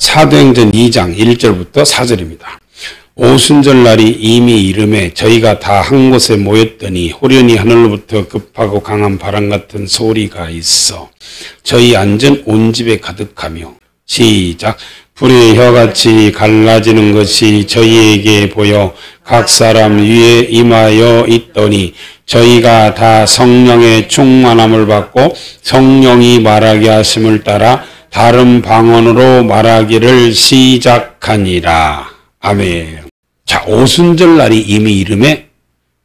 사도행전 2장 1절부터 4절입니다. 오순절날이 이미 이름에 저희가 다 한 곳에 모였더니 호련히 하늘로부터 급하고 강한 바람 같은 소리가 있어 저희 앉은 온 집에 가득하며 시작. 불의 혀같이 갈라지는 것이 저희에게 보여 각 사람 위에 임하여 있더니 저희가 다 성령의 충만함을 받고 성령이 말하게 하심을 따라 다른 방언으로 말하기를 시작하니라. 아멘. 자, 오순절날이 이미 이름에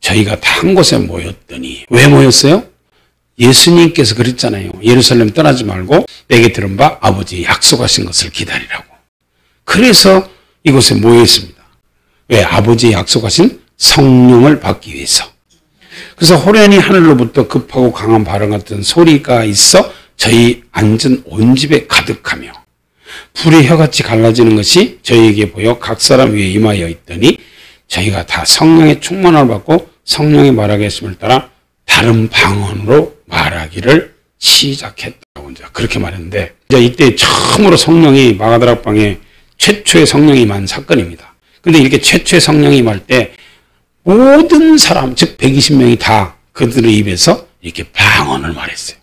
저희가 다 한 곳에 모였더니 왜 모였어요? 예수님께서 그랬잖아요. 예루살렘 떠나지 말고 내게 들은 바 아버지 약속하신 것을 기다리라고. 그래서 이곳에 모여 있습니다. 왜? 아버지 약속하신 성령을 받기 위해서. 그래서 호련히 하늘로부터 급하고 강한 바람 같은 소리가 있어 저희 앉은 온 집에 가득하며 불의 혀같이 갈라지는 것이 저희에게 보여 각 사람 위에 임하여 있더니 저희가 다 성령의 충만함을 받고 성령이 말하게 했음을 따라 다른 방언으로 말하기를 시작했다고 이제 그렇게 말했는데, 이제 이때 처음으로 성령이 마가다락방에 최초의 성령이 임한 사건입니다. 근데 이렇게 최초의 성령이 임할 때 모든 사람, 즉 120명이 다 그들의 입에서 이렇게 방언을 말했어요.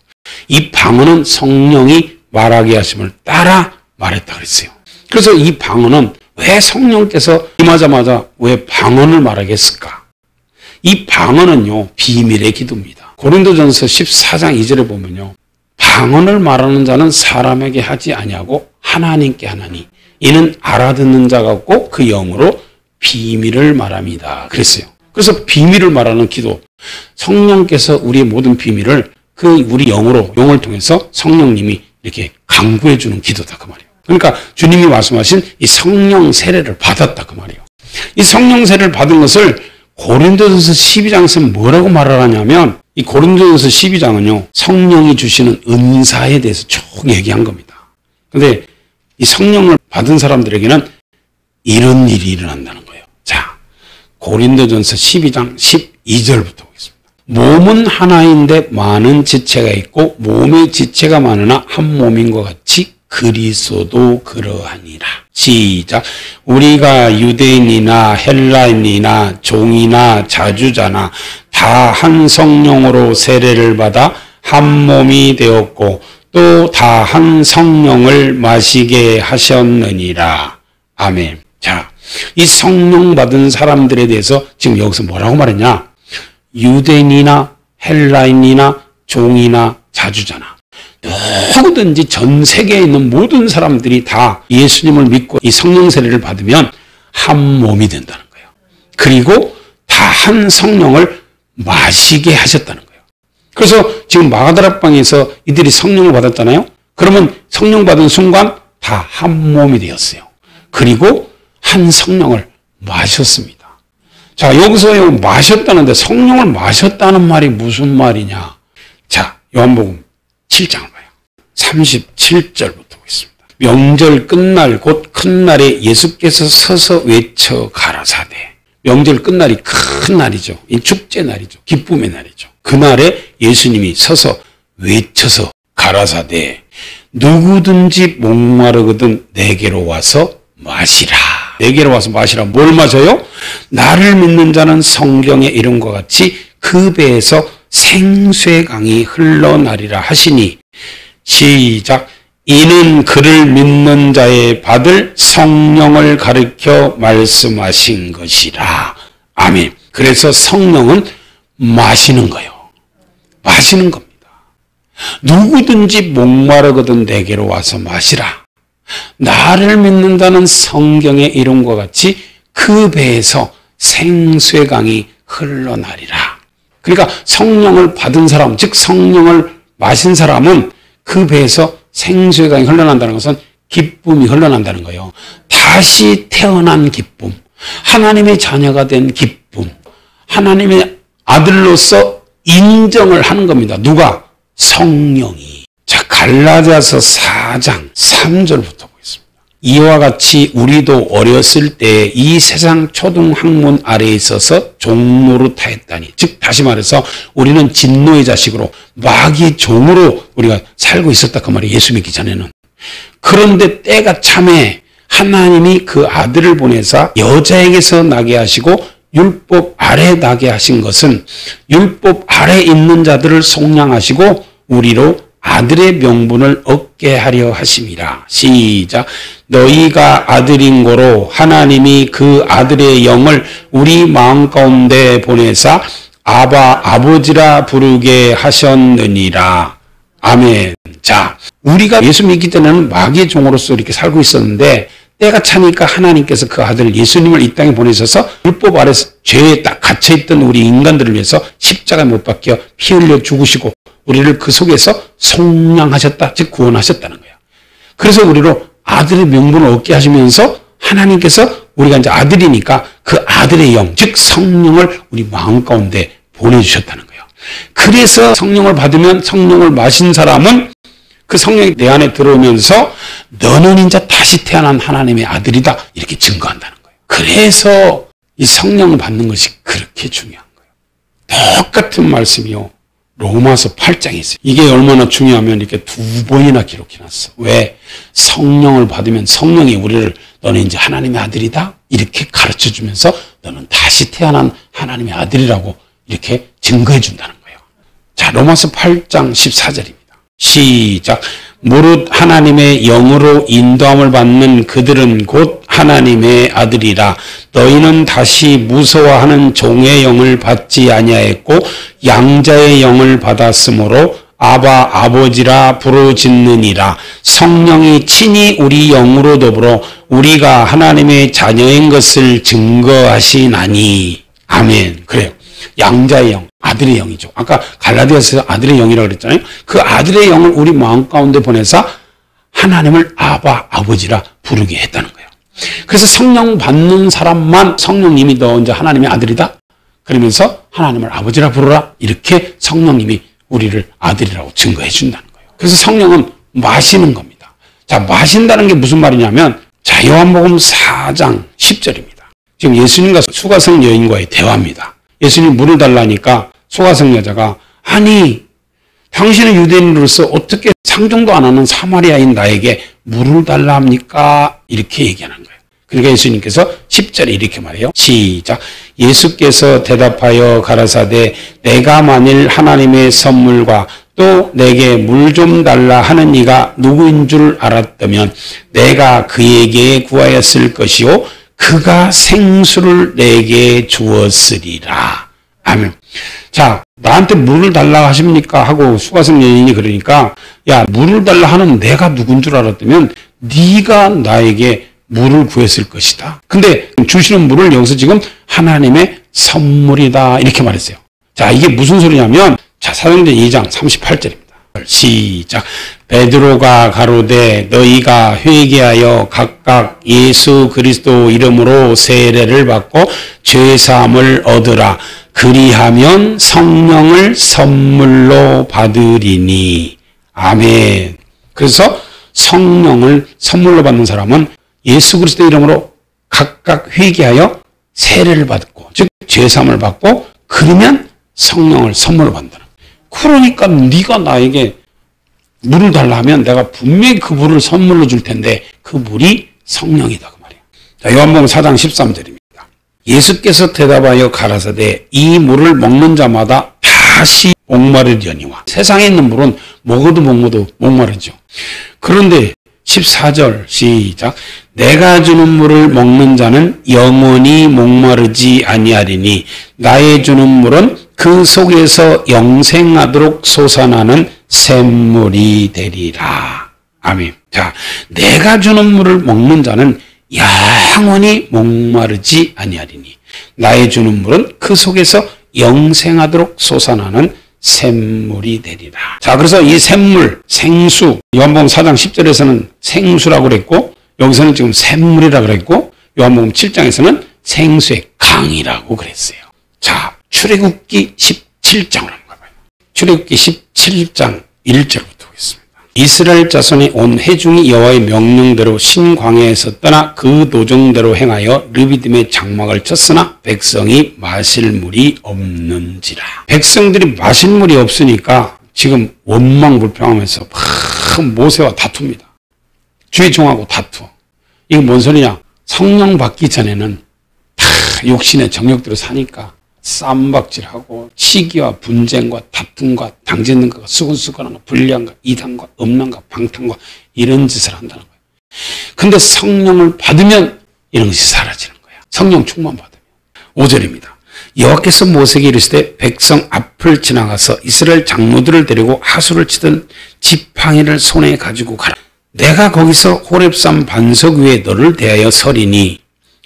이 방언은 성령이 말하게 하심을 따라 말했다 그랬어요. 그래서 이 방언은 왜 성령께서 임하자마자 왜 방언을 말하게 했을까? 이 방언은요, 비밀의 기도입니다. 고린도전서 14장 2절에 보면요, 방언을 말하는 자는 사람에게 하지 아니하고 하나님께 하나니 이는 알아듣는 자가 없고 그 영으로 비밀을 말합니다. 그랬어요. 그래서 비밀을 말하는 기도, 성령께서 우리의 모든 비밀을 우리 영으로, 영을 통해서 성령님이 이렇게 강구해 주는 기도다 그 말이에요. 그러니까 주님이 말씀하신 이 성령 세례를 받았다 그 말이에요. 이 성령 세례를 받은 것을 고린도전서 12장에서 뭐라고 말을 하냐면, 이 고린도전서 12장은요, 성령이 주시는 은사에 대해서 쭉 얘기한 겁니다. 근데 이 성령을 받은 사람들에게는 이런 일이 일어난다는 거예요. 자, 고린도전서 12장 12절부터 보겠습니다. 몸은 하나인데 많은 지체가 있고 몸의 지체가 많으나 한 몸인 것 같이 그리스도도 그러하니라. 시작. 우리가 유대인이나 헬라인이나 종이나 자주자나 다 한 성령으로 세례를 받아 한 몸이 되었고 또 다 한 성령을 마시게 하셨느니라. 아멘. 자, 이 성령 받은 사람들에 대해서 지금 여기서 뭐라고 말했냐? 유대인이나 헬라인이나 종이나 자주자나 누구든지 전 세계에 있는 모든 사람들이 다 예수님을 믿고 이 성령 세례를 받으면 한 몸이 된다는 거예요. 그리고 다 한 성령을 마시게 하셨다는 거예요. 그래서 지금 마가다락방에서 이들이 성령을 받았잖아요. 그러면 성령 받은 순간 다 한 몸이 되었어요. 그리고 한 성령을 마셨습니다. 자, 여기서 마셨다는데 성령을 마셨다는 말이 무슨 말이냐? 자, 요한복음 7장을 봐요. 37절부터 보겠습니다. 명절 끝날 곧 큰 날에 예수께서 서서 외쳐 가라사대. 명절 끝날이 큰 날이죠. 이 축제 날이죠. 기쁨의 날이죠. 그날에 예수님이 서서 외쳐서 가라사대. 누구든지 목마르거든 내게로 와서 마시라. 내게로 와서 마시라. 뭘 마셔요? 나를 믿는 자는 성경의 이름과 같이 그 배에서 생수의 강이 흘러나리라 하시니 시작. 이는 그를 믿는 자의 받을 성령을 가르쳐 말씀하신 것이라. 아멘. 그래서 성령은 마시는 거예요. 마시는 겁니다. 누구든지 목마르거든 내게로 와서 마시라. 나를 믿는다는 성경의 이름과 같이 그 배에서 생수의 강이 흘러나리라. 그러니까 성령을 받은 사람, 즉 성령을 마신 사람은 그 배에서 생수의 강이 흘러난다는 것은 기쁨이 흘러난다는 거예요. 다시 태어난 기쁨, 하나님의 자녀가 된 기쁨, 하나님의 아들로서 인정을 하는 겁니다. 누가? 성령이. 자, 갈라디아서 4장 3절부터 보겠습니다. 이와 같이 우리도 어렸을 때 이 세상 초등학문 아래에 있어서 종노릇하였다니, 즉 다시 말해서 우리는 진노의 자식으로 마귀의 종으로 우리가 살고 있었다 그 말이에요. 예수 믿기 전에는. 그런데 때가 참에 하나님이 그 아들을 보내사 여자에게서 나게 하시고 율법 아래 나게 하신 것은 율법 아래 있는 자들을 속량하시고 우리로 아들의 명분을 얻게 하려 하심이라. 시작. 너희가 아들인 고로 하나님이 그 아들의 영을 우리 마음 가운데 보내사 아바 아버지라 부르게 하셨느니라. 아멘. 자, 우리가 예수 믿기 전에는 마귀의 종으로서 이렇게 살고 있었는데 때가 차니까 하나님께서 그 아들 예수님을 이 땅에 보내셔서 율법 아래서 죄에 딱 갇혀있던 우리 인간들을 위해서 십자가에 못 박혀 피 흘려 죽으시고 우리를 그 속에서 속량하셨다, 즉 구원하셨다는 거예요. 그래서 우리로 아들의 명분을 얻게 하시면서 하나님께서 우리가 이제 아들이니까 그 아들의 영, 즉 성령을 우리 마음 가운데 보내주셨다는 거예요. 그래서 성령을 받으면 성령을 마신 사람은 그 성령이 내 안에 들어오면서 너는 이제 다시 태어난 하나님의 아들이다 이렇게 증거한다는 거예요. 그래서 이 성령을 받는 것이 그렇게 중요한 거예요. 똑같은 말씀이요. 로마서 8장에 있어요. 이게 얼마나 중요하면 이렇게 2번이나 기록해놨어. 왜? 성령을 받으면 성령이 우리를 너는 이제 하나님의 아들이다 이렇게 가르쳐주면서 너는 다시 태어난 하나님의 아들이라고 이렇해 증거해 준다는 거예요. 자, 로마서 8장 14절입니다. 시작. 무릇 하나님의 영으로 인도함을 받는 그들은 곧 하나님의 아들이라. 너희는 다시 무서워하는 종의 영을 받지 아니하였고 양자의 영을 받았으므로 아바 아버지라 부르짖느니라. 성령이 친히 우리 영으로 더불어 우리가 하나님의 자녀인 것을 증거하시나니. 아멘. 그래요. 양자의 영, 아들의 영이죠. 아까 갈라디아서에서 아들의 영이라고 그랬잖아요. 그 아들의 영을 우리 마음 가운데 보내서 하나님을 아바, 아버지라 부르게 했다는 거예요. 그래서 성령 받는 사람만 성령님이 너 이제 하나님의 아들이다? 그러면서 하나님을 아버지라 부르라. 이렇게 성령님이 우리를 아들이라고 증거해 준다는 거예요. 그래서 성령은 마시는 겁니다. 자, 마신다는 게 무슨 말이냐면 자, 요한복음 4장 10절입니다. 지금 예수님과 수가성 여인과의 대화입니다. 예수님 물을 달라니까 수가성 여자가 아니 당신은 유대인으로서 어떻게 상종도 안 하는 사마리아인 나에게 물을 달라 합니까? 이렇게 얘기하는 거예요. 그러니까 예수님께서 10절에 이렇게 말해요. 시작. 예수께서 대답하여 가라사대 내가 만일 하나님의 선물과 또 내게 물 좀 달라 하는 이가 누구인 줄 알았다면 내가 그에게 구하였을 것이요 그가 생수를 내게 주었으리라. 아멘. 자, 나한테 물을 달라 하십니까? 하고 수가성 여인이 그러니까 야, 물을 달라 하는 내가 누군 줄 알았다면 네가 나에게 물을 구했을 것이다. 근데 주시는 물을 여기서 지금 하나님의 선물이다 이렇게 말했어요. 자, 이게 무슨 소리냐면 자, 사도행전 2장 38절입니다. 시작. 베드로가 가로되 너희가 회개하여 각각 예수 그리스도 이름으로 세례를 받고 죄사함을 얻으라. 그리하면 성령을 선물로 받으리니. 아멘. 그래서 성령을 선물로 받는 사람은 예수 그리스도 이름으로 각각 회개하여 세례를 받고 즉 죄사함을 받고 그러면 성령을 선물로 받는다. 그러니까 네가 나에게 물을 달라 하면 내가 분명히 그 물을 선물로 줄 텐데 그 물이 성령이다 그 말이에요. 자, 요한복음 4장 13절입니다. 예수께서 대답하여 가라사대 이 물을 먹는 자마다 다시 목마르려니와. 세상에 있는 물은 먹어도 목마르죠. 그런데 14절 시작. 내가 주는 물을 먹는 자는 영원히 목마르지 아니하리니 나의 주는 물은 그 속에서 영생하도록 솟아나는 샘물이 되리라. 아멘. 자, 내가 주는 물을 먹는 자는 영원히 목마르지 아니하리니 나의 주는 물은 그 속에서 영생하도록 솟아나는 샘물이 되리라. 자, 그래서 이 샘물, 생수, 요한복음 4장 10절에서는 생수라고 그랬고 여기서는 지금 샘물이라고 그랬고 요한복음 7장에서는 생수의 강이라고 그랬어요. 자, 출애굽기 17장으로 한번 가봐요. 출애굽기 17장 1절부터 보겠습니다. 이스라엘 자손이 온 회중이 여호와의 명령대로 신광야에서 떠나 그 노정대로 행하여 르비딤의 장막을 쳤으나 백성이 마실 물이 없는지라. 백성들이 마실 물이 없으니까 지금 원망불평하면서 막 모세와 다툽니다. 주의 종하고 다투어. 이게 뭔 소리냐? 성령 받기 전에는 다 욕심의 정욕대로 사니까 쌈박질하고 시기와 분쟁과 다툼과 당짓는 것, 수근수근한 것, 불리한 것, 이단과 음란과 방탕과 이런 짓을 한다는 거예요. 근데 성령을 받으면 이런 것이 사라지는 거야. 성령 충만 받으면. 5절입니다. 여호와께서 모세에게 이르시되 백성 앞을 지나가서 이스라엘 장로들을 데리고 하수를 치던 지팡이를 손에 가지고 가라. 내가 거기서 호렙산 반석 위에 너를 대하여 서리니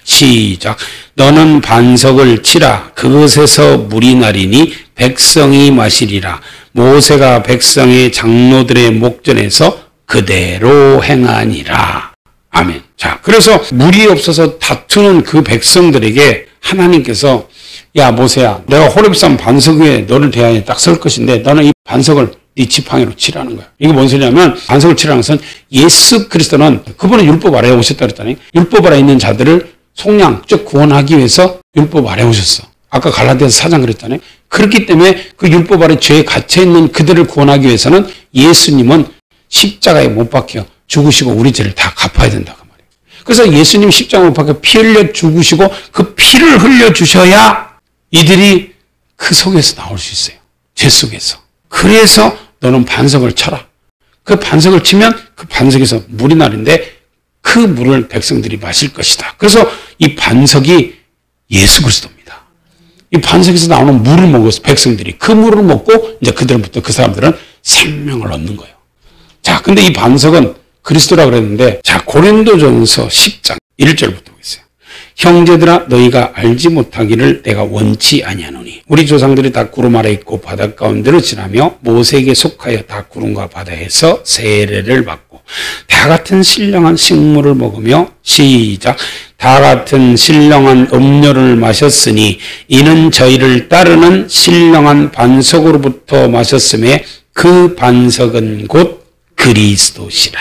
시작. 너는 반석을 치라. 그것에서 물이 나리니 백성이 마시리라. 모세가 백성의 장로들의 목전에서 그대로 행하니라. 아멘. 자, 그래서 물이 없어서 다투는 그 백성들에게 하나님께서 야 모세야, 내가 호렙산 반석 위에 너를 대하여 딱 설 것인데 너는 이 반석을 네 지팡이로 치라는 거야. 이게 뭔 소리냐면 반석을 치라는 것은 예수 그리스도는 그분은 율법 아래에 오셨다 그랬다니. 율법 아래에 있는 자들을 속량, 즉 구원하기 위해서 율법 아래에 오셨어. 아까 갈라디아서 4장 그랬잖아요. 그렇기 때문에 그 율법 아래 죄에 갇혀있는 그들을 구원하기 위해서는 예수님은 십자가에 못 박혀 죽으시고 우리 죄를 다 갚아야 된다 그 말이에요. 그래서 예수님 십자가에 못 박혀 피 흘려 죽으시고 그 피를 흘려 주셔야 이들이 그 속에서 나올 수 있어요. 죄 속에서. 그래서 너는 반석을 쳐라. 그 반석을 치면 그 반석에서 물이 나는데 그 물을 백성들이 마실 것이다. 그래서 이 반석이 예수 그리스도입니다. 이 반석에서 나오는 물을 먹어서 백성들이 그 물을 먹고 이제 그들부터 그 사람들은 생명을 얻는 거예요. 자, 근데 이 반석은 그리스도라 그랬는데 자, 고린도전서 10장 1절부터 보겠어요. 형제들아 너희가 알지 못하기를 내가 원치 아니하노니 우리 조상들이 다 구름 아래 있고 바다 가운데로 지나며 모세에게 속하여 다 구름과 바다에서 세례를 받고 다 같은 신령한 식물을 먹으며 시작 다 같은 신령한 음료를 마셨으니 이는 저희를 따르는 신령한 반석으로부터 마셨음에 그 반석은 곧 그리스도시라.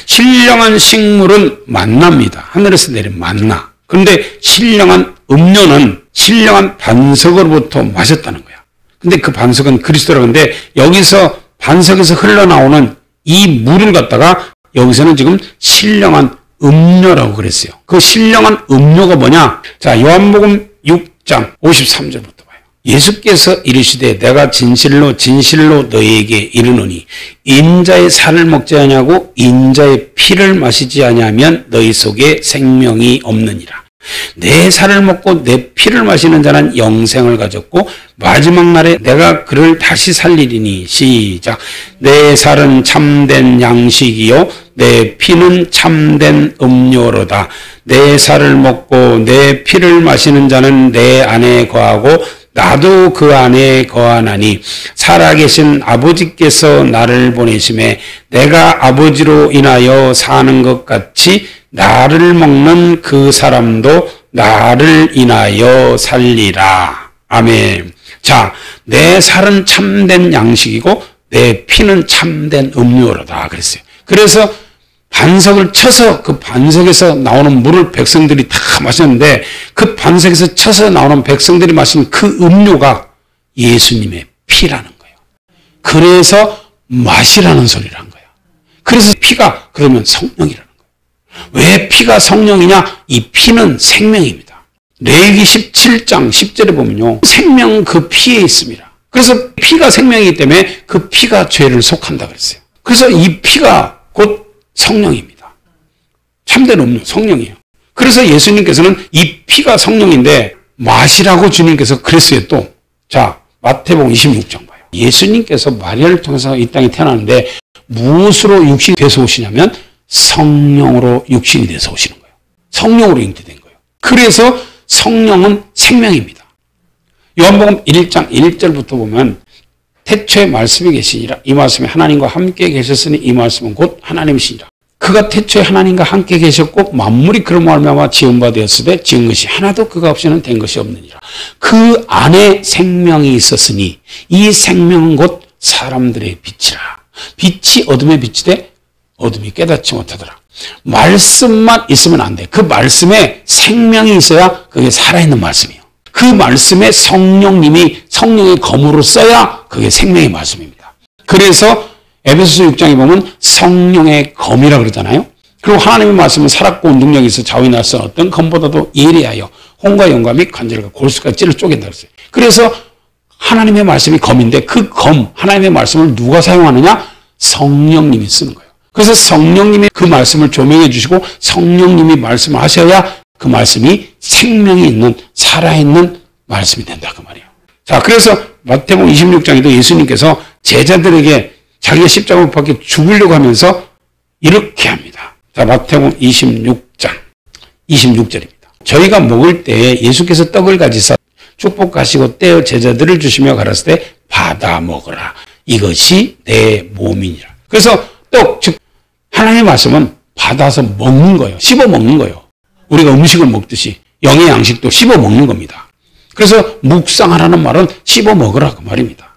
신령한 식물은 만나입니다. 하늘에서 내린 만나. 그런데 신령한 음료는 신령한 반석으로부터 마셨다는 거야. 근데 그 반석은 그리스도라고 하는데 여기서 반석에서 흘러나오는 이 물을 갖다가 여기서는 지금 신령한 음료라고 그랬어요. 그 신령한 음료가 뭐냐? 자, 요한복음 6장 53절부터 봐요. 예수께서 이르시되 내가 진실로 진실로 너희에게 이르노니 인자의 살을 먹지 아니하고 인자의 피를 마시지 아니하면 너희 속에 생명이 없느니라. 내 살을 먹고 내 피를 마시는 자는 영생을 가졌고 마지막 날에 내가 그를 다시 살리리니 시작 내 살은 참된 양식이요 내 피는 참된 음료로다. 내 살을 먹고 내 피를 마시는 자는 내 안에 거하고 나도 그 안에 거하나니 살아계신 아버지께서 나를 보내심에 내가 아버지로 인하여 사는 것 같이 나를 먹는 그 사람도 나를 인하여 살리라. 아멘. 자, 내 살은 참된 양식이고 내 피는 참된 음료로다 그랬어요. 그래서 반석을 쳐서 그 반석에서 나오는 물을 백성들이 다 마셨는데 그 반석에서 쳐서 나오는 백성들이 마신 그 음료가 예수님의 피라는 거예요. 그래서 마시라는 소리를 한 거예요. 그래서 피가 그러면 성령이라는 거예요. 왜 피가 성령이냐? 이 피는 생명입니다. 레위기 17장 10절에 보면요. 생명 그 피에 있습니다. 그래서 피가 생명이기 때문에 그 피가 죄를 속한다 그랬어요. 그래서 이 피가 곧 성령입니다. 참된 음료, 성령이에요. 그래서 예수님께서는 이 피가 성령인데 마시라고 주님께서 그랬어요 또. 자, 마태복음 26장 봐요. 예수님께서 마리아를 통해서 이 땅에 태어나는데 무엇으로 육신이 돼서 오시냐면 성령으로 육신이 돼서 오시는 거예요. 성령으로 잉태된 거예요. 그래서 성령은 생명입니다. 요한복음 1장 1절부터 보면 태초에 말씀이 계시니라. 이 말씀이 하나님과 함께 계셨으니 이 말씀은 곧 하나님이시니라. 그가 태초에 하나님과 함께 계셨고 만물이 그로 말미암아 지은 바 되었으되 지은 것이 하나도 그가 없이는 된 것이 없느니라. 그 안에 생명이 있었으니 이 생명은 곧 사람들의 빛이라. 빛이 어둠에 빛이 돼 어둠이 깨닫지 못하더라. 말씀만 있으면 안 돼. 그 말씀에 생명이 있어야 그게 살아있는 말씀이에요. 그 말씀에 성령님이 성령의 검으로 써야 그게 생명의 말씀입니다. 그래서 에베소서 6장에 보면 성령의 검이라 그러잖아요. 그리고 하나님의 말씀은 살았고 능력이 있어 좌우에 나서 어떤 검보다도 예리하여 혼과 영감이 관절과 골수까지 찔러 쪼갠다 그랬어요. 그래서 하나님의 말씀이 검인데 그 검, 하나님의 말씀을 누가 사용하느냐? 성령님이 쓰는 거예요. 그래서 성령님이 그 말씀을 조명해 주시고 성령님이 말씀하셔야 그 말씀이 생명이 있는 살아있는 말씀이 된다 그 말이에요. 자, 그래서 마태복음 26장에도 예수님께서 제자들에게 자기가 십자가 못 박혀 죽으려고 하면서 이렇게 합니다. 자, 마태복음 26장 26절입니다. 저희가 먹을 때에 예수께서 떡을 가지사 축복하시고 떼어 제자들을 주시며 가라사대 때 받아 먹으라. 이것이 내 몸이니라. 그래서 떡, 즉 하나님의 말씀은 받아서 먹는 거예요. 씹어 먹는 거예요. 우리가 음식을 먹듯이 영의 양식도 씹어 먹는 겁니다. 그래서 묵상하라는 말은 씹어 먹으라 그 말입니다.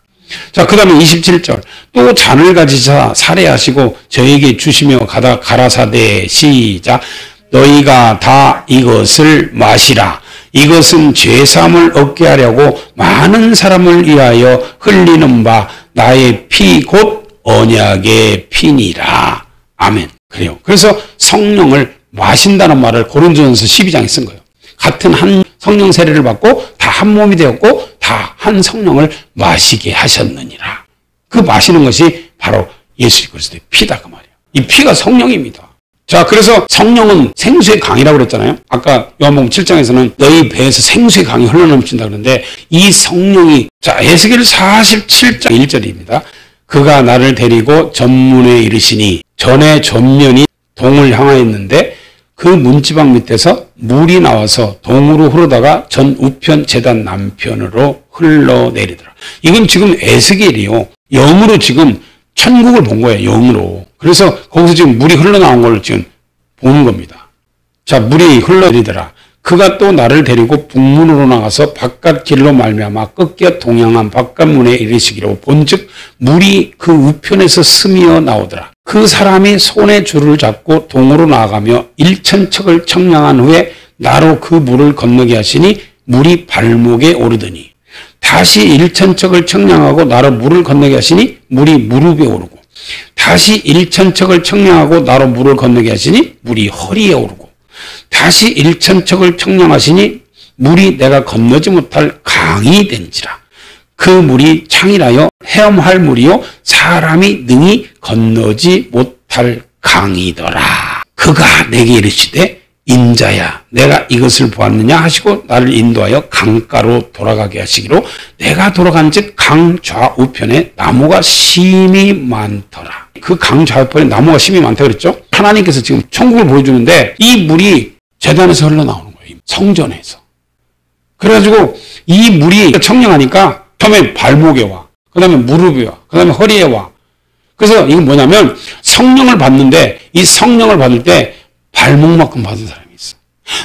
자, 그 다음에 27절. 또 잔을 가지사 살해하시고 저에게 주시며 가라사대 시작. 너희가 다 이것을 마시라. 이것은 죄사함을 얻게 하려고 많은 사람을 위하여 흘리는 바 나의 피 곧 언약의 피니라. 아멘. 그래요. 그래서 성령을 마신다는 말을 고린도전서 12장에 쓴 거예요. 같은 한 성령 세례를 받고 다 한 몸이 되었고 다 한 성령을 마시게 하셨느니라. 그 마시는 것이 바로 예수 그리스도의 피다 그 말이에요. 이 피가 성령입니다. 자, 그래서 성령은 생수의 강이라고 그랬잖아요. 아까 요한복음 7장에서는 너희 배에서 생수의 강이 흘러넘친다 그러는데 이 성령이, 자, 에스겔 47장 1절입니다. 그가 나를 데리고 전문에 이르시니 전에 전면이 동을 향하였는데 그 문지방 밑에서 물이 나와서 동으로 흐르다가 전 우편 제단 남편으로 흘러내리더라. 이건 지금 에스겔이요. 영으로 지금 천국을 본 거예요. 영으로. 그래서 거기서 지금 물이 흘러나온 걸 지금 보는 겁니다. 자, 물이 흘러내리더라. 그가 또 나를 데리고 북문으로 나가서 바깥 길로 말미암아 끝겨 동양한 바깥문에 이르시기로 본즉 물이 그 우편에서 스미어 나오더라. 그 사람이 손에 줄을 잡고 동으로 나아가며 1000척을 청량한 후에 나로 그 물을 건너게 하시니 물이 발목에 오르더니 다시 1000척을 청량하고 나로 물을 건너게 하시니 물이 무릎에 오르고 다시 1000척을 청량하고 나로 물을 건너게 하시니 물이 허리에 오르고 다시 1000척을 청량하시니 물이 내가 건너지 못할 강이 된지라. 그 물이 창이라여 헤엄할 물이요 사람이 능히 건너지 못할 강이더라. 그가 내게 이르시되 인자야 내가 이것을 보았느냐 하시고 나를 인도하여 강가로 돌아가게 하시기로 내가 돌아간즉 강 좌우편에 나무가 심이 많더라. 그 강 좌우편에 나무가 심이 많다 그랬죠. 하나님께서 지금 천국을 보여주는데 이 물이 제단에서 흘러나오는 거예요. 성전에서. 그래가지고 이 물이 청량하니까 처음에 발목에 와, 그 다음에 무릎에 와, 그 다음에 허리에 와. 그래서 이건 뭐냐면 성령을 받는데 이 성령을 받을 때 발목만큼 받은 사람이 있어.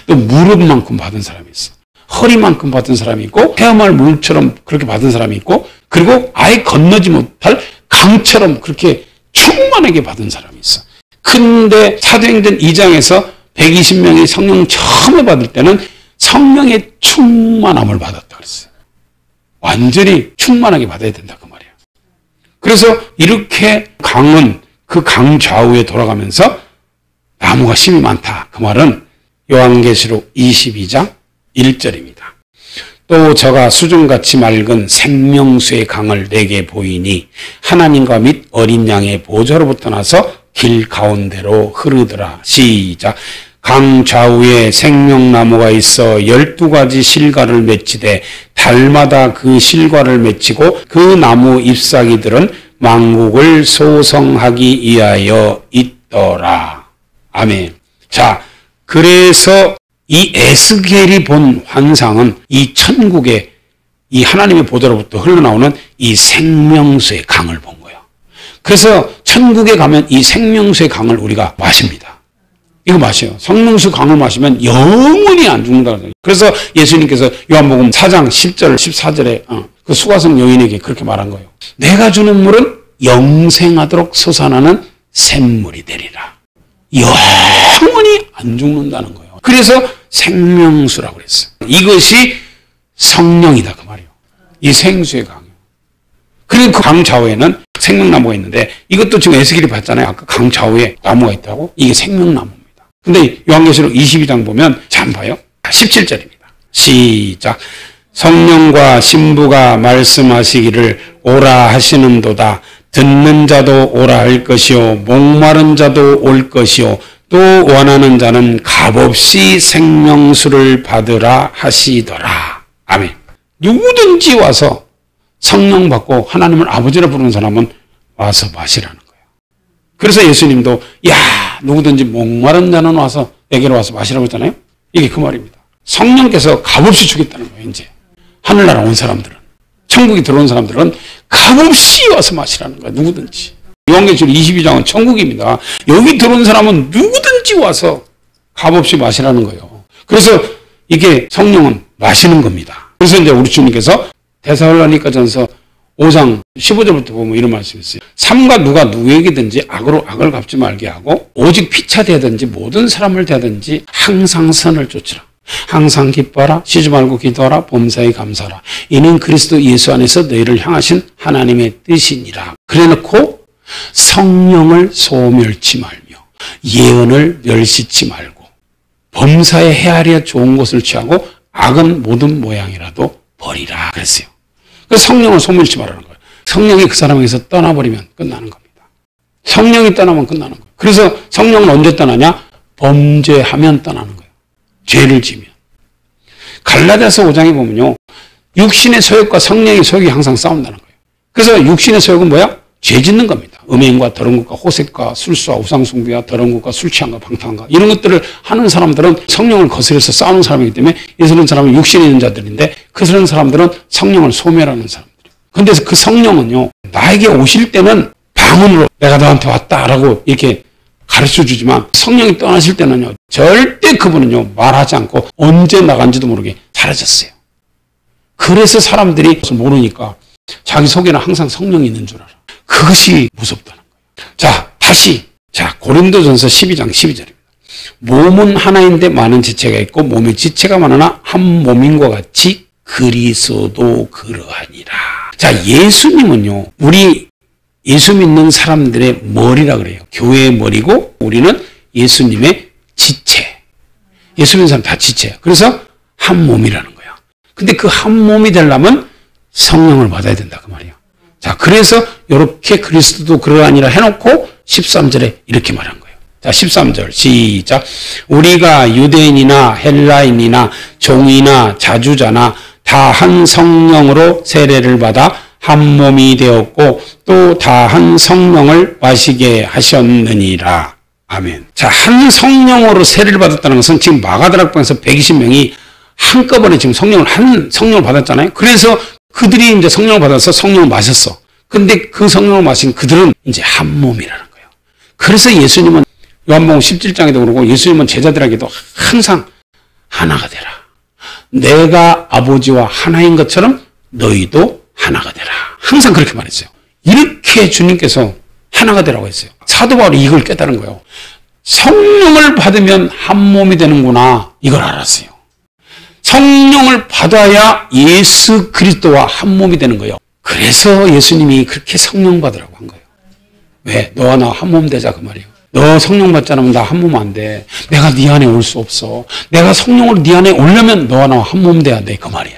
또 무릎만큼 받은 사람이 있어. 허리만큼 받은 사람이 있고 헤엄할 물처럼 그렇게 받은 사람이 있고 그리고 아예 건너지 못할 강처럼 그렇게 충만하게 받은 사람이 있어. 근데 사도행전 2장에서 120명이 성령 처음에 받을 때는 성령의 충만함을 받았다 그랬어요. 완전히 충만하게 받아야 된다 그 말이에요. 그래서 이렇게 강은 그 강 좌우에 돌아가면서 나무가 심이 많다. 그 말은 요한계시록 22장 1절입니다. 또 저가 수정같이 맑은 생명수의 강을 내게 보이니 하나님과 및 어린 양의 보좌로부터 나서 길 가운데로 흐르더라. 시작. 강 좌우에 생명나무가 있어 12가지 실과를 맺히되 달마다 그 실과를 맺히고 그 나무 잎사귀들은 만국을 소성하기 위하여 있더라. 아멘. 자, 그래서 이 에스겔이 본 환상은 이 천국의 이 하나님의 보좌로부터 흘러나오는 이 생명수의 강을 본 거예요. 그래서 천국에 가면 이 생명수의 강을 우리가 마십니다. 이거 마셔요. 성령수 강을 마시면 영원히 안 죽는다. 그래서 예수님께서 요한복음 4장 10절 14절에 그 수가성 여인에게 그렇게 말한 거예요. 내가 주는 물은 영생하도록 솟아나는 샘물이 되리라. 영원히 안 죽는다는 거예요. 그래서 생명수라고 그랬어요. 이것이 성령이다 그 말이에요. 이 생수의 강이에요. 그리고 그 강 좌우에는 생명나무가 있는데 이것도 지금 에스겔이 봤잖아요. 아까 강 좌우에 나무가 있다고. 이게 생명나무. 근데 요한계시록 22장 보면 잘 봐요. 17절입니다. 시작. 성령과 신부가 말씀하시기를 오라 하시는도다. 듣는 자도 오라 할 것이요 목마른 자도 올 것이요 또 원하는 자는 값없이 생명수를 받으라 하시더라. 아멘. 누구든지 와서 성령 받고 하나님을 아버지라 부르는 사람은 와서 마시라는 거예요. 그래서 예수님도 누구든지 목마른 자는 와서 내게로 와서 마시라고 했잖아요. 이게 그 말입니다. 성령께서 값없이 주겠다는 거예요. 이제 하늘나라 온 사람들은, 천국에 들어온 사람들은 값없이 와서 마시라는 거예요. 누구든지. 요한계시록 22장은 천국입니다. 여기 들어온 사람은 누구든지 와서 값없이 마시라는 거예요. 그래서 이게 성령은 마시는 겁니다. 그래서 이제 우리 주님께서 데살로니가전서 5장 15절부터 보면 이런 말씀이 있어요. 삼가 누가 누구에게든지 악으로 악을 갚지 말게 하고 오직 피차 대하든지 모든 사람을 대하든지 항상 선을 쫓으라. 항상 기뻐하라. 쉬지 말고 기도하라. 범사에 감사하라. 이는 그리스도 예수 안에서 너희를 향하신 하나님의 뜻이니라. 그래놓고 성령을 소멸치 말며 예언을 멸시치 말고 범사에 헤아려 좋은 것을 취하고 악은 모든 모양이라도 버리라 그랬어요. 그래서 성령을 소멸치 말라는 거예요. 성령이 그 사람에게서 떠나버리면 끝나는 겁니다. 성령이 떠나면 끝나는 거예요. 그래서 성령은 언제 떠나냐? 범죄하면 떠나는 거예요. 죄를 지면. 갈라디아서 5장에 보면요. 육신의 소욕과 성령의 소욕이 항상 싸운다는 거예요. 그래서 육신의 소욕은 뭐야? 죄 짓는 겁니다. 음행과 더러운 것과 호색과 술수와 우상숭배와 더러운 것과 술 취함과 방탕과 이런 것들을 하는 사람들은 성령을 거스려서 싸우는 사람이기 때문에 이런 사람은 육신에 있는 자들인데 그런 사람들은 성령을 소멸하는 사람들이에요. 그런데 그 성령은요. 나에게 오실 때는 방언으로 내가 너한테 왔다라고 이렇게 가르쳐주지만 성령이 떠나실 때는요. 절대 그분은요. 말하지 않고 언제 나간지도 모르게 사라졌어요. 그래서 사람들이 그것을 모르니까 자기 속에는 항상 성령이 있는 줄 알아. 그것이 무섭다는 거예요. 자, 다시. 고린도전서 12장 12절입니다. 몸은 하나인데 많은 지체가 있고 몸의 지체가 많으나 한 몸인 것 같이 그리스도도 그러하니라. 자, 예수님은요. 우리 예수 믿는 사람들의 머리라 그래요. 교회의 머리고 우리는 예수님의 지체. 예수 믿는 사람 다 지체예요. 그래서 한 몸이라는 거야. 근데 그 한 몸이 되려면 성령을 받아야 된다 그 말이에요. 자, 그래서 이렇게 그리스도도 그러하니라 해놓고 13절에 이렇게 말한 거예요. 자, 13절 시작. 우리가 유대인이나 헬라인이나 종이나 자주자나 다 한 성령으로 세례를 받아 한 몸이 되었고 또 다 한 성령을 마시게 하셨느니라. 아멘. 자, 한 성령으로 세례를 받았다는 것은 지금 마가다락방에서 120명이 한꺼번에 지금 한 성령을 받았잖아요. 그래서 그들이 이제 성령을 받아서 성령을 마셨어. 근데 그 성령을 마신 그들은 이제 한 몸이라는 거예요. 그래서 예수님은 요한복음 17장에도 그러고 예수님은 제자들에게도 항상 하나가 되라. 내가 아버지와 하나인 것처럼 너희도 하나가 되라. 항상 그렇게 말했어요. 이렇게 주님께서 하나가 되라고 했어요. 사도 바울이 이걸 깨달은 거예요. 성령을 받으면 한 몸이 되는구나. 이걸 알았어요. 성령을 받아야 예수 그리스도와 한 몸이 되는 거예요. 그래서 예수님이 그렇게 성령 받으라고 한 거예요. 왜? 너와 나 한 몸 되자 그 말이에요. 너 성령 받지 않으면 나 한 몸 안 돼. 내가 네 안에 올 수 없어. 내가 성령으로 네 안에 오려면 너와 나와 한 몸 돼야 돼 그 말이야.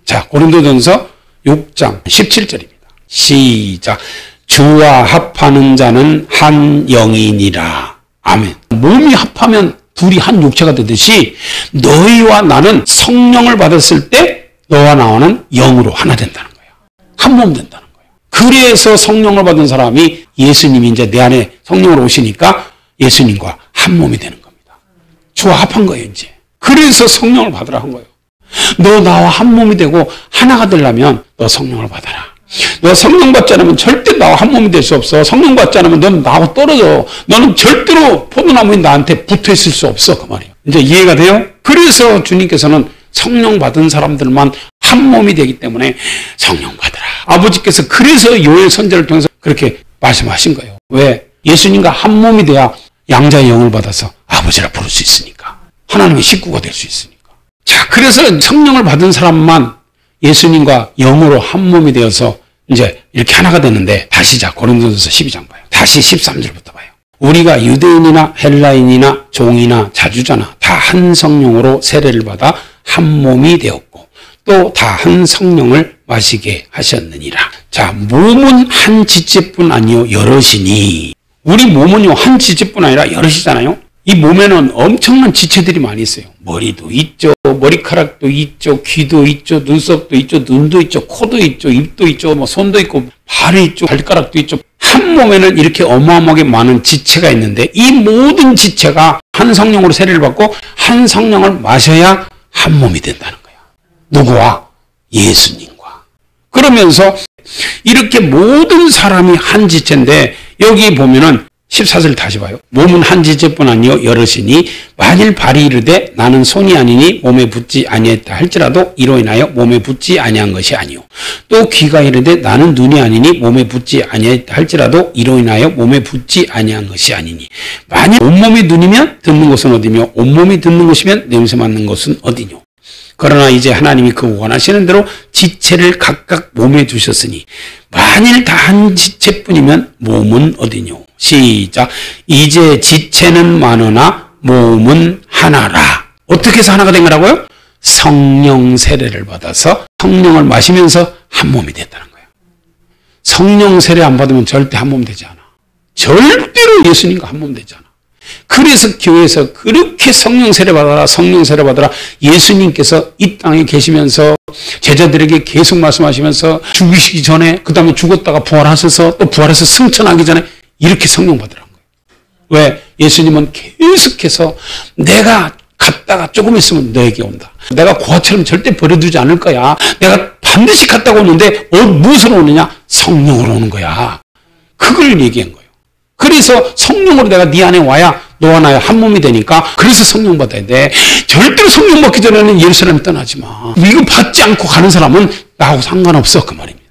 자, 고린도전서 6장 17절입니다. 시작. 주와 합하는 자는 한 영이니라. 아멘. 몸이 합하면 둘이 한 육체가 되듯이 너희와 나는 성령을 받았을 때 너와 나와는 영으로 하나 된다는 거예요. 한 몸 된다는 거예요. 그래서 성령을 받은 사람이 예수님이 이제 내 안에 성령으로 오시니까 예수님과 한 몸이 되는 겁니다. 주와 합한 거예요, 이제. 그래서 성령을 받으라 한 거예요. 너 나와 한 몸이 되고 하나가 되려면 너 성령을 받아라. 너 성령 받지 않으면 절대 나와 한 몸이 될 수 없어. 성령 받지 않으면 너는 나하고 떨어져. 너는 절대로 포도나무인 나한테 붙어 있을 수 없어. 그 말이에요. 이제 이해가 돼요? 그래서 주님께서는 성령 받은 사람들만 한 몸이 되기 때문에 성령 받으라. 아버지께서 그래서 요엘 선지자를 통해서 그렇게 말씀하신 거예요. 왜? 예수님과 한 몸이 돼야 양자의 영을 받아서 아버지라 부를 수 있으니까. 하나님의 식구가 될 수 있으니까. 자, 그래서 성령을 받은 사람만 예수님과 영으로 한 몸이 되어서 이제 이렇게 하나가 되는데 다시 자 고린도전서 12장 봐요. 다시 13절부터 봐요. 우리가 유대인이나 헬라인이나 종이나 자주자나 다 한 성령으로 세례를 받아 한 몸이 되었고 또 다 한 성령을 마시게 하셨느니라. 자, 몸은 한 지체뿐 아니요 여럿이니. 우리 몸은요 한 지체뿐 아니라 여럿이잖아요. 이 몸에는 엄청난 지체들이 많이 있어요. 머리도 있죠, 머리카락도 있죠, 귀도 있죠, 눈썹도 있죠, 눈도 있죠, 코도 있죠, 입도 있죠, 뭐 손도 있고 발이 있죠, 발가락도 있죠. 한 몸에는 이렇게 어마어마하게 많은 지체가 있는데 이 모든 지체가 한 성령으로 세례를 받고 한 성령을 마셔야 한 몸이 된다는 거야. 누구와? 예수님과. 그러면서 이렇게 모든 사람이 한 지체인데 여기 보면은 14절 다시 봐요. 몸은 한 지체뿐 아니요 여럿이니 만일 발이 이르되 나는 손이 아니니 몸에 붙지 아니했다 할지라도 이로 인하여 몸에 붙지 아니한 것이 아니요 또 귀가 이르되 나는 눈이 아니니 몸에 붙지 아니했다 할지라도 이로 인하여 몸에 붙지 아니한 것이 아니니 만일 온몸이 눈이면 듣는 것은 어디며 온몸이 듣는 것이면 냄새 맡는 것은 어디뇨. 그러나 이제 하나님이 그 원하시는 대로 지체를 각각 몸에 두셨으니 만일 다 한 지체뿐이면 몸은 어디뇨. 시작. 이제 지체는 많으나 몸은 하나라. 어떻게 해서 하나가 된 거라고요? 성령 세례를 받아서 성령을 마시면서 한 몸이 됐다는 거예요. 성령 세례 안 받으면 절대 한 몸 되지 않아. 절대로 예수님과 한 몸 되지 않아. 그래서 교회에서 그렇게 성령 세례 받아라, 성령 세례 받아라. 예수님께서 이 땅에 계시면서 제자들에게 계속 말씀하시면서 죽으시기 전에 그 다음에 죽었다가 부활하셔서 또 부활해서 승천하기 전에 이렇게 성령 받으라는 거예요. 왜? 예수님은 계속해서 내가 갔다가 조금 있으면 너에게 온다. 내가 고아처럼 절대 버려두지 않을 거야. 내가 반드시 갔다가 오는데 무엇으로 오느냐? 성령으로 오는 거야. 그걸 얘기한 거예요. 그래서 성령으로 내가 네 안에 와야 너와 나의 한 몸이 되니까 그래서 성령 받아야 돼. 절대로 성령 받기 전에는 예루살렘 떠나지 마. 이거 받지 않고 가는 사람은 나하고 상관없어 그 말입니다.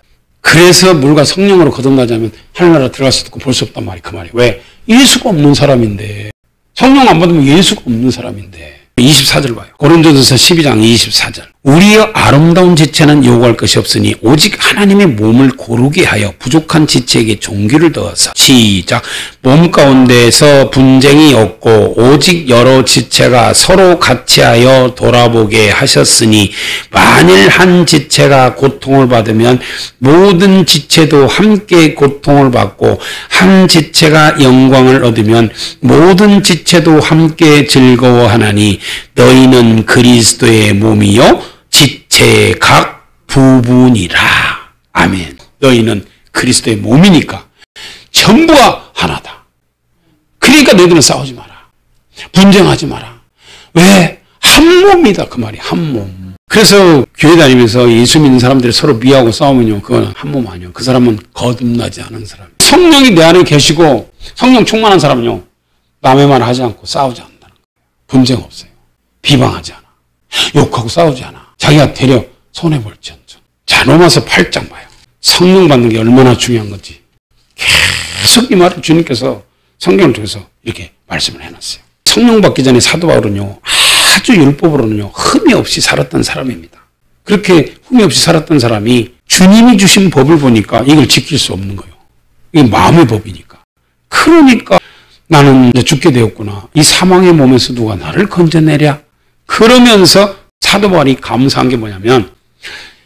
그래서 물과 성령으로 거듭나자면 하늘나라 들어갈 수 없고 볼 수 없단 말이 그 말이에요. 왜? 예수가 없는 사람인데. 성령 안 받으면 예수가 없는 사람인데. 24절 봐요. 고린도전서 12장 24절. 우리의 아름다운 지체는 요구할 것이 없으니 오직 하나님의 몸을 고르게 하여 부족한 지체에게 종기를 더하사. 시작. 몸 가운데에서 분쟁이 없고 오직 여러 지체가 서로 같이하여 돌아보게 하셨으니 만일 한 지체가 고통을 받으면 모든 지체도 함께 고통을 받고 한 지체가 영광을 얻으면 모든 지체도 함께 즐거워하나니 너희는 그리스도의 몸이요 지체의 각 부분이라. 아멘. 너희는 그리스도의 몸이니까 전부가 하나다. 그러니까 너희들은 싸우지 마라. 분쟁하지 마라. 왜? 한 몸이다 그 말이. 한 몸. 그래서 교회 다니면서 예수 믿는 사람들이 서로 미워하고 싸우면요 그건 한 몸 아니에요. 그 사람은 거듭나지 않은 사람. 성령이 내 안에 계시고 성령 충만한 사람은요 남의 말 하지 않고 싸우지 않는다는 거예요. 분쟁 없어요. 비방하지 않아. 욕하고 싸우지 않아. 자기가 되려 손해볼지언정. 자, 로마서 8장 봐요. 성령 받는 게 얼마나 중요한 건지 계속 이 말을 주님께서 성경을 통해서 이렇게 말씀을 해놨어요. 성령 받기 전에 사도 바울은요 아주 율법으로는요 흠이 없이 살았던 사람입니다. 그렇게 흠이 없이 살았던 사람이 주님이 주신 법을 보니까 이걸 지킬 수 없는 거예요. 이게 마음의 법이니까. 그러니까 나는 이제 죽게 되었구나. 이 사망의 몸에서 누가 나를 건져내랴. 그러면서 사도 바울이 감사한 게 뭐냐면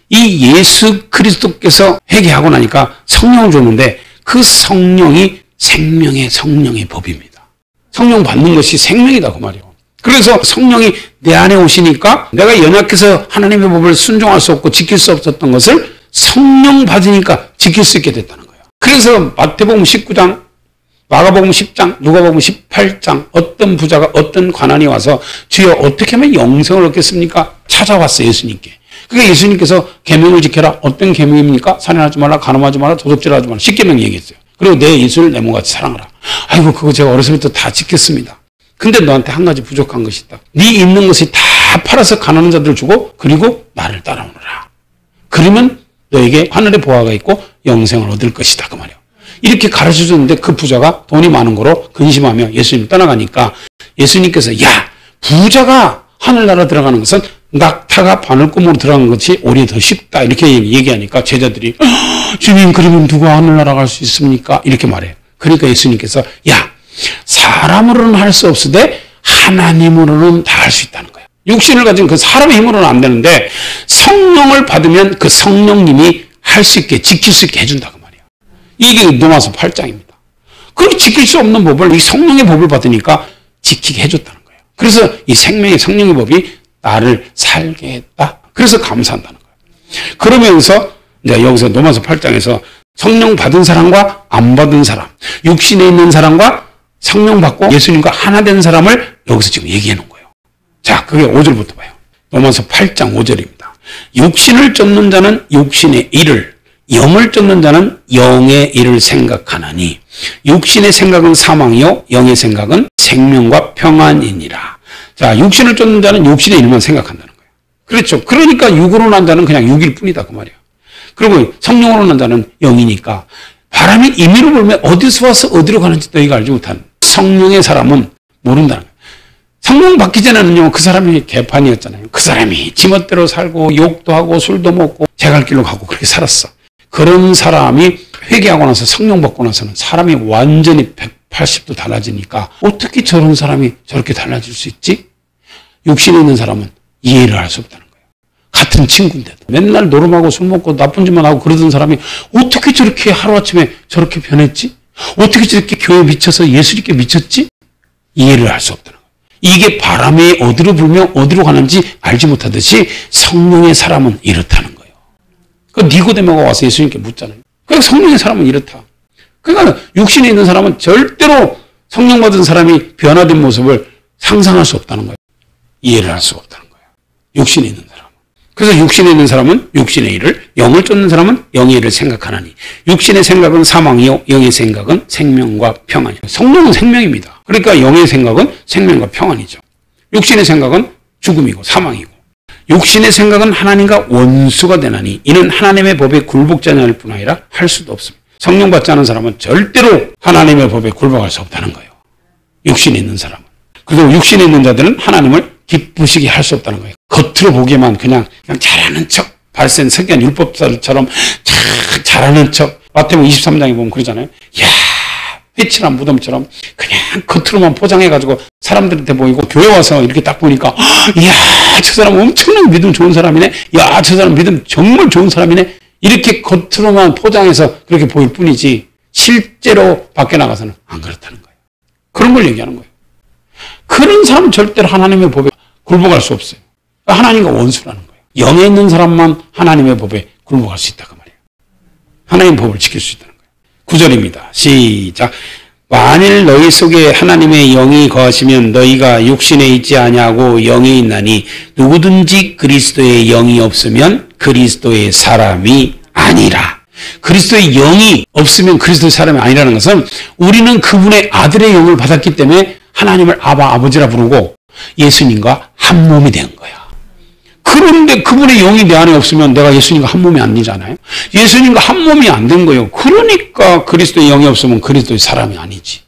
이 예수 그리스도께서 회개하고 나니까 성령을 줬는데 그 성령이 생명의 성령의 법입니다. 성령 받는 것이 생명이다 그 말이에요. 그래서 성령이 내 안에 오시니까 내가 연약해서 하나님의 법을 순종할 수 없고 지킬 수 없었던 것을 성령 받으니까 지킬 수 있게 됐다는 거예요. 그래서 마태복음 19장 마가복음 10장, 누가복음 18장 어떤 부자가 어떤 관원이 와서 주여 어떻게 하면 영생을 얻겠습니까? 찾아왔어요 예수님께. 그러니까 예수님께서 계명을 지켜라. 어떤 계명입니까? 살인하지 말라, 간음하지 말라, 도둑질하지 말라. 10계명 얘기했어요. 그리고 내 예수를 내 몸같이 사랑하라. 아이고 그거 제가 어렸을 때부터 다 지켰습니다. 근데 너한테 한 가지 부족한 것이 있다. 네 있는 것이 다 팔아서 가난한 자들 주고 그리고 나를 따라오너라. 그러면 너에게 하늘의 보화가 있고 영생을 얻을 것이다 그 말이에요. 이렇게 가르쳐줬는데 그 부자가 돈이 많은 거로 근심하며 예수님 떠나가니까 예수님께서 야 부자가 하늘나라 들어가는 것은 낙타가 바늘구멍으로 들어가는 것이 오히려 더 쉽다 이렇게 얘기하니까 제자들이 주님 그러면 누가 하늘나라 갈 수 있습니까? 이렇게 말해요. 그러니까 예수님께서 야 사람으로는 할 수 없으되 하나님으로는 다 할 수 있다는 거예요. 육신을 가진 그 사람의 힘으로는 안 되는데 성령을 받으면 그 성령님이 할 수 있게 지킬 수 있게 해준다 그 말이에요. 이게 로마서 8장입니다. 그렇게 지킬 수 없는 법을 이 성령의 법을 받으니까 지키게 해줬다는 거예요. 그래서 이 생명의 성령의 법이 나를 살게 했다. 그래서 감사한다는 거예요. 그러면서 이제 여기서 로마서 8장에서 성령 받은 사람과 안 받은 사람, 육신에 있는 사람과 성령 받고 예수님과 하나 된 사람을 여기서 지금 얘기해 놓은 거예요. 자, 그게 5절부터 봐요. 로마서 8장 5절입니다. 육신을 쫓는 자는 육신의 일을, 영을 쫓는 자는 영의 일을 생각하나니 육신의 생각은 사망이요 영의 생각은 생명과 평안이니라. 자, 육신을 쫓는 자는 육신의 일만 생각한다는 거예요. 그렇죠. 그러니까 육으로 난 자는 그냥 육일 뿐이다 그 말이에요. 그리고 성령으로 난 자는 영이니까 바람이 임의로 불면 어디서 와서 어디로 가는지 너희가 알지 못한 성령의 사람은 모른다는 거예요. 성령 받기 전에는요, 그 사람이 개판이었잖아요. 그 사람이 지멋대로 살고 욕도 하고 술도 먹고 제갈 길로 가고 그렇게 살았어. 그런 사람이 회개하고 나서 성령 받고 나서는 사람이 완전히 180도 달라지니까 어떻게 저런 사람이 저렇게 달라질 수 있지? 육신에 있는 사람은 이해를 할 수 없다는 거예요. 같은 친구인데도 맨날 노름하고 술 먹고 나쁜 짓만 하고 그러던 사람이 어떻게 저렇게 하루아침에 저렇게 변했지? 어떻게 저렇게 교회에 미쳐서 예수님께 미쳤지? 이해를 할 수 없다는 거예요. 이게 바람이 어디로 불며 어디로 가는지 알지 못하듯이 성령의 사람은 이렇다는 거예요. 그 니고데모가 와서 예수님께 묻잖아요. 그러니까 성령의 사람은 이렇다. 그러니까 육신에 있는 사람은 절대로 성령 받은 사람이 변화된 모습을 상상할 수 없다는 거예요. 이해를 할 수가 없다는 거예요. 육신에 있는 사람은. 그래서 육신에 있는 사람은 육신의 일을, 영을 쫓는 사람은 영의 일을 생각하나니 육신의 생각은 사망이요 영의 생각은 생명과 평안이요. 성령은 생명입니다. 그러니까 영의 생각은 생명과 평안이죠. 육신의 생각은 죽음이고 사망이고 육신의 생각은 하나님과 원수가 되나니 이는 하나님의 법에 굴복자냐일 뿐 아니라 할 수도 없습니다. 성령 받지 않은 사람은 절대로 하나님의 법에 굴복할 수 없다는 거예요. 육신에 있는 사람은. 그리고 육신에 있는 자들은 하나님을 기쁘시게 할 수 없다는 거예요. 겉으로 보기에만 그냥 잘하는 척, 발센 석견 율법사들처럼 잘하는 척. 마태복음 23장에 보면 그러잖아요. 야, 회칠한 무덤처럼 그냥 겉으로만 포장해가지고 사람들한테 보이고 교회 와서 이렇게 딱 보니까 이야, 저 사람 엄청나게 믿음 좋은 사람이네. 야, 저 사람 믿음 정말 좋은 사람이네. 이렇게 겉으로만 포장해서 그렇게 보일 뿐이지 실제로 밖에 나가서는 안 그렇다는 거예요. 그런 걸 얘기하는 거예요. 그런 사람은 절대로 하나님의 법에 굴복할 수 없어요. 하나님과 원수라는 거예요. 영에 있는 사람만 하나님의 법에 굴복할 수 있다 그 말이에요. 하나님의 법을 지킬 수 있다는 거예요. 9절입니다. 시작. 만일 너희 속에 하나님의 영이 거하시면 너희가 육신에 있지 아니하고 영에 있나니 누구든지 그리스도의 영이 없으면 그리스도의 사람이 아니라. 그리스도의 영이 없으면 그리스도의 사람이 아니라는 것은 우리는 그분의 아들의 영을 받았기 때문에 하나님을 아버지라 부르고 예수님과 한 몸이 된 거야. 그런데 그분의 영이 내 안에 없으면 내가 예수님과 한 몸이 아니잖아요. 예수님과 한 몸이 안 된 거예요. 그러니까 그리스도의 영이 없으면 그리스도의 사람이 아니지.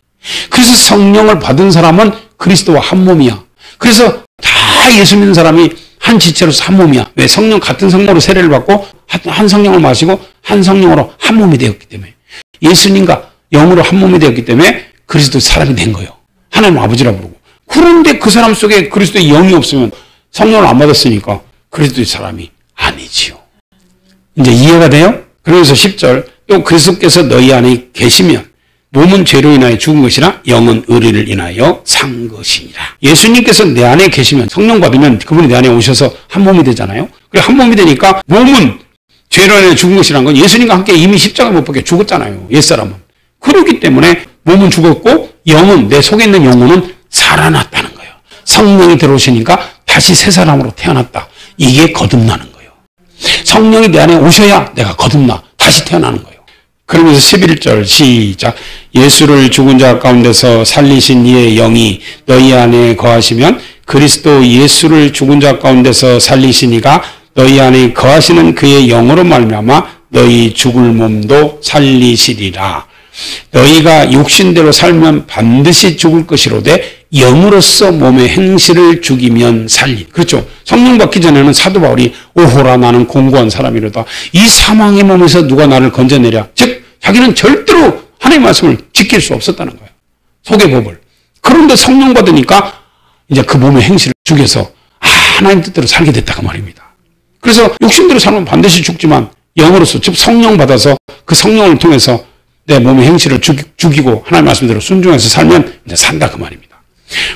그래서 성령을 받은 사람은 그리스도와 한 몸이야. 그래서 다 예수 믿는 사람이 한 지체로서 한 몸이야. 왜? 성령, 같은 성령으로 세례를 받고 한 성령을 마시고 한 성령으로 한 몸이 되었기 때문에 예수님과 영으로 한 몸이 되었기 때문에 그리스도의 사람이 된 거예요. 하나님 아버지라 부르고. 그런데 그 사람 속에 그리스도의 영이 없으면 성령을 안 받았으니까 그리스도의 사람이 아니지요. 이제 이해가 돼요? 그래서 10절 또 그리스도께서 너희 안에 계시면 몸은 죄로 인하여 죽은 것이나 영은 의리를 인하여 산 것이니라. 예수님께서 내 안에 계시면 성령 받으면 그분이 내 안에 오셔서 한 몸이 되잖아요. 그래 한 몸이 되니까 몸은 죄로 인하여 죽은 것이라는 건 예수님과 함께 이미 십자가 못 박혀 죽었잖아요. 옛사람은. 그렇기 때문에 몸은 죽었고 영은 내 속에 있는 영혼은 살아났다는 거예요. 성령이 들어오시니까 다시 새 사람으로 태어났다. 이게 거듭나는 거예요. 성령이 내 안에 오셔야 내가 거듭나. 다시 태어나는 거예요. 그러면서 11절 시작. 예수를 죽은 자 가운데서 살리신 이의 영이 너희 안에 거하시면 그리스도 예수를 죽은 자 가운데서 살리신 이가 너희 안에 거하시는 그의 영으로 말미암아 너희 죽을 몸도 살리시리라. 너희가 육신대로 살면 반드시 죽을 것이로되 영으로서 몸의 행실을 죽이면 살리. 그렇죠. 성령 받기 전에는 사도 바울이 오호라 나는 공고한 사람이로다. 이 사망의 몸에서 누가 나를 건져내랴. 즉 자기는 절대로 하나님의 말씀을 지킬 수 없었다는 거예요. 속의 법을. 그런데 성령 받으니까 이제 그 몸의 행실을 죽여서 하나님 뜻대로 살게 됐다 그 말입니다. 그래서 육신대로 살면 반드시 죽지만 영으로서 즉 성령 받아서 그 성령을 통해서 내 몸의 행실을 죽이고 하나님 말씀대로 순종해서 살면 이제 산다 그 말입니다.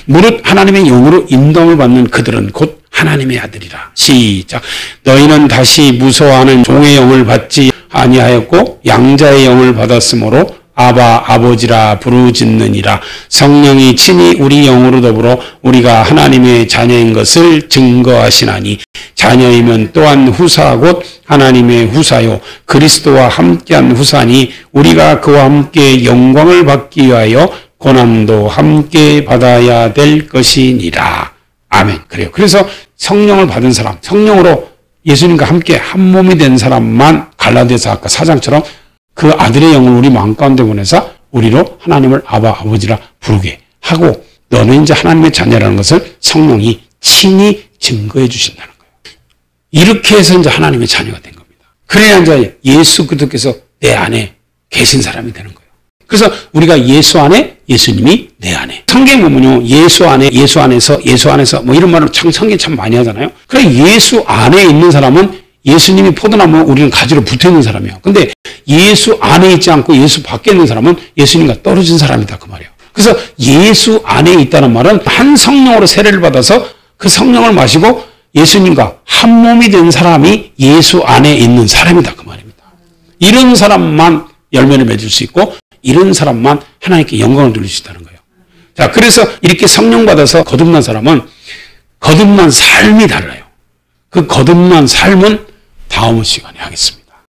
무릇 하나님의 영으로 인도함을 받는 그들은 곧 하나님의 아들이라. 시작. 너희는 다시 무서워하는 종의 영을 받지 아니하였고 양자의 영을 받았으므로 아바 아버지라 부르짖느니라. 성령이 친히 우리 영으로 더불어 우리가 하나님의 자녀인 것을 증거하시나니 자녀이면 또한 후사 곧 하나님의 후사요 그리스도와 함께한 후사니 우리가 그와 함께 영광을 받기 위하여 고난도 함께 받아야 될 것이니라. 아멘. 그래요. 그래서 성령을 받은 사람, 성령으로 예수님과 함께 한 몸이 된 사람만 갈라디아서 아까 4장처럼 그 아들의 영을 우리 마음 가운데 보내서 우리로 하나님을 아바 아버지라 부르게 하고 너는 이제 하나님의 자녀라는 것을 성령이 친히 증거해 주신다는 거예요. 이렇게 해서 이제 하나님의 자녀가 된 겁니다. 그래야 이제 예수 그리스도께서 내 안에 계신 사람이 되는 거예요. 그래서 우리가 예수 안에 예수님이 내 안에. 성경 보면요. 예수 안에 예수 안에서 뭐 이런 말을 성경 참 많이 하잖아요. 그래 예수 안에 있는 사람은 예수님이 포도나무 우리는 가지로 붙어있는 사람이에요. 근데 예수 안에 있지 않고 예수 밖에 있는 사람은 예수님과 떨어진 사람이다 그 말이에요. 그래서 예수 안에 있다는 말은 한 성령으로 세례를 받아서 그 성령을 마시고 예수님과 한 몸이 된 사람이 예수 안에 있는 사람이다 그 말입니다. 이런 사람만 열매를 맺을 수 있고 이런 사람만 하나님께 영광을 돌릴 수 있다는 거예요. 자, 그래서 이렇게 성령 받아서 거듭난 사람은 거듭난 삶이 달라요. 그 거듭난 삶은 다음 시간에 하겠습니다.